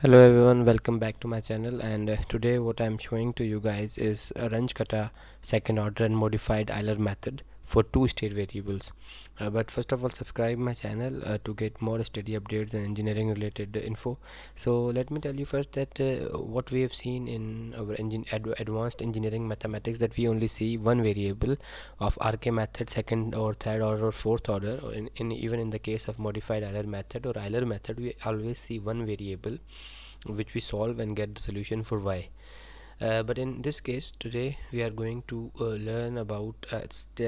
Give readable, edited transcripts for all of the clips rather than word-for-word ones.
Hello everyone, welcome back to my channel. And today what I'm showing to you guys is a Runge Kutta second order and modified Euler method for two state variables. But first of all, subscribe my channel to get more study updates and engineering related info. So let me tell you first that what we have seen in our advanced engineering mathematics, that we only see one variable of RK method, second or third order or fourth order, or in even in the case of modified Euler method or Euler method, we always see one variable which we solve and get the solution for y. But in this case today we are going to learn about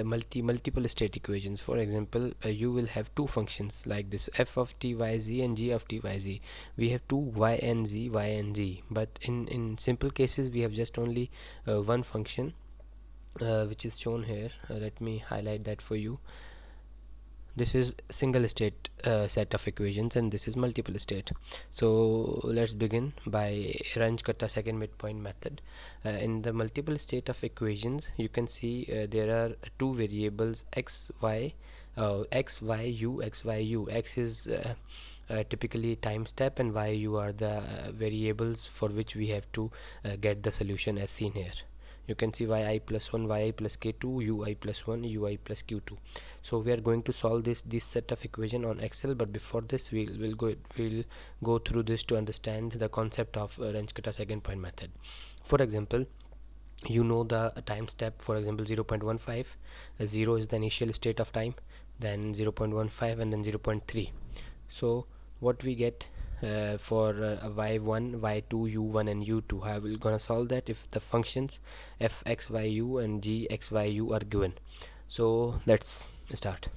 multiple state equations. For example, you will have two functions like this: f of t y z and g of t y z. We have two y and z, but in simple cases we have just only one function, which is shown here. Let me highlight that for you. This is single state set of equations and this is multiple state. So let's begin by Runge Kutta second midpoint method. In the multiple state of equations, you can see there are two variables x y, x y u, x y u. X is typically time step and you are the variables for which we have to get the solution as seen here. You can see yi plus 1, yi plus k2, ui plus 1, ui plus q2. So we are going to solve this set of equation on Excel, but before this we'll go through this to understand the concept of Runge Kutta second point method. For example, you know the time step. For example, 0.15, 0 is the initial state of time, then 0.15 and then 0.3. So what we get for y1, y2, u1 and u2, how we're gonna solve that if the functions f x y u and g x y u are given. So let's start.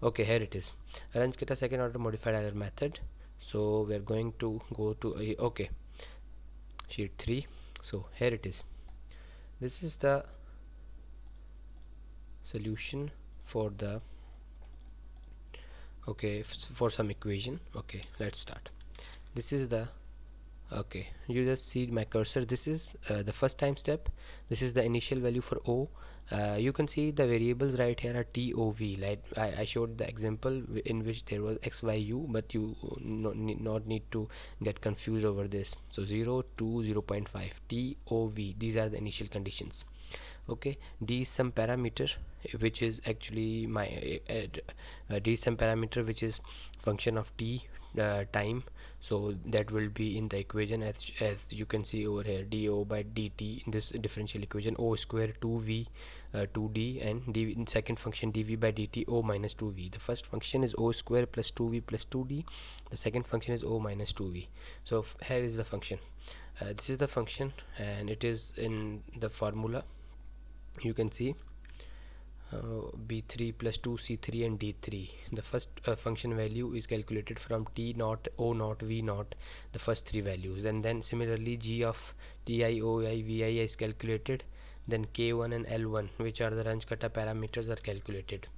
Okay, here it is, Runge Kutta second order modified Euler method. So we're going to go to okay, sheet 3. So here it is. This is the solution for the for some equation. Okay, let's start. This is the okay, you just see my cursor. This is the first time step. This is the initial value for o. You can see the variables right here are t o v. Like I showed the example in which there was x y u, but you not need to get confused over this. So 0 to 0.5 t o v, these are the initial conditions. Okay, d is some parameter which is actually my d is some parameter which is function of t time. So that will be in the equation as you can see over here, do by dt in this differential equation, o square 2v 2d, and d in second function dv by dt o minus 2v. The first function is o square plus 2v plus 2d, the second function is o minus 2v. So here is the function. This is the function and it is in the formula. You can see b3 plus 2c3 and d3. The first function value is calculated from t naught, o naught, v naught, the first three values, and then similarly g of ti, oi, vi is calculated. Then k1 and l1, which are the Runge Kutta parameters, are calculated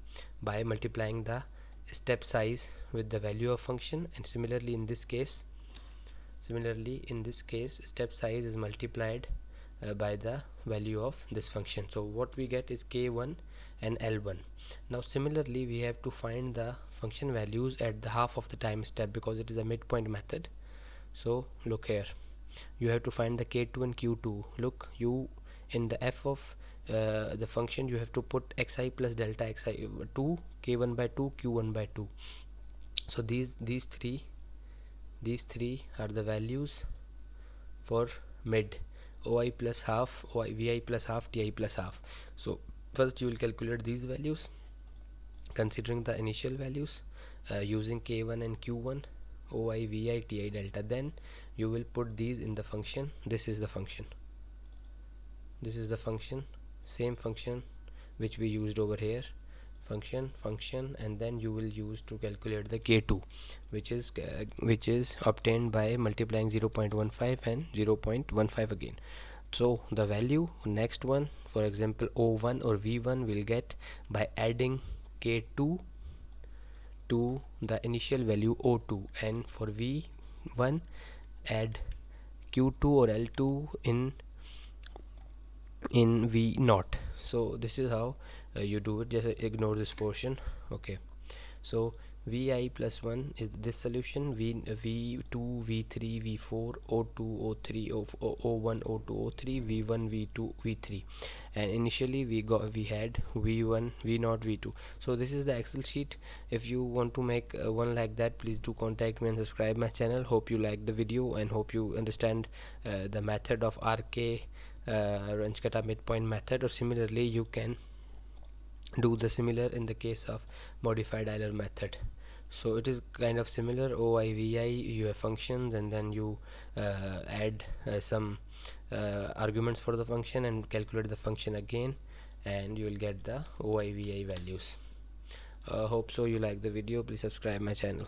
by multiplying the step size with the value of function. And similarly in this case step size is multiplied by the value of this function. So what we get is k1 and l1. Now similarly we have to find the function values at the half of the time step because it is a midpoint method. So look here, you have to find the k2 and q2. Look, you in the f of the function you have to put xi plus delta xi 2, k1 by 2, q1 by 2. So these three are the values for mid: oi plus half, vi plus half, ti plus half. So first you will calculate these values considering the initial values using k1 and q1, oi, vi, ti, delta. Then you will put these in the function. This is the function, same function which we used over here, function, and then you will use to calculate the k2, which is obtained by multiplying 0.15 and 0.15 again. So the value next one, for example o1 or v1, will get by adding k2 to the initial value o2, and for v1 add q2 or l2 in v naught. So this is how you do it. Just ignore this portion. Okay, so vi plus 1 is this solution, v2 v3 v4 o2 o3 o1 o2 o3 v1 v2 v3, and initially we had v1 v0 v2. so this is the Excel sheet. If you want to make one like that, please do contact me and subscribe my channel. Hope you like the video and hope you understand the method of RK, Runge Kutta midpoint method, or similarly you can do the similar in the case of modified Euler method. So it is kind of similar. OIVI, you have functions and then you add some arguments for the function and calculate the function again, and you will get the OIVI values. Hope so you like the video. Please subscribe my channel.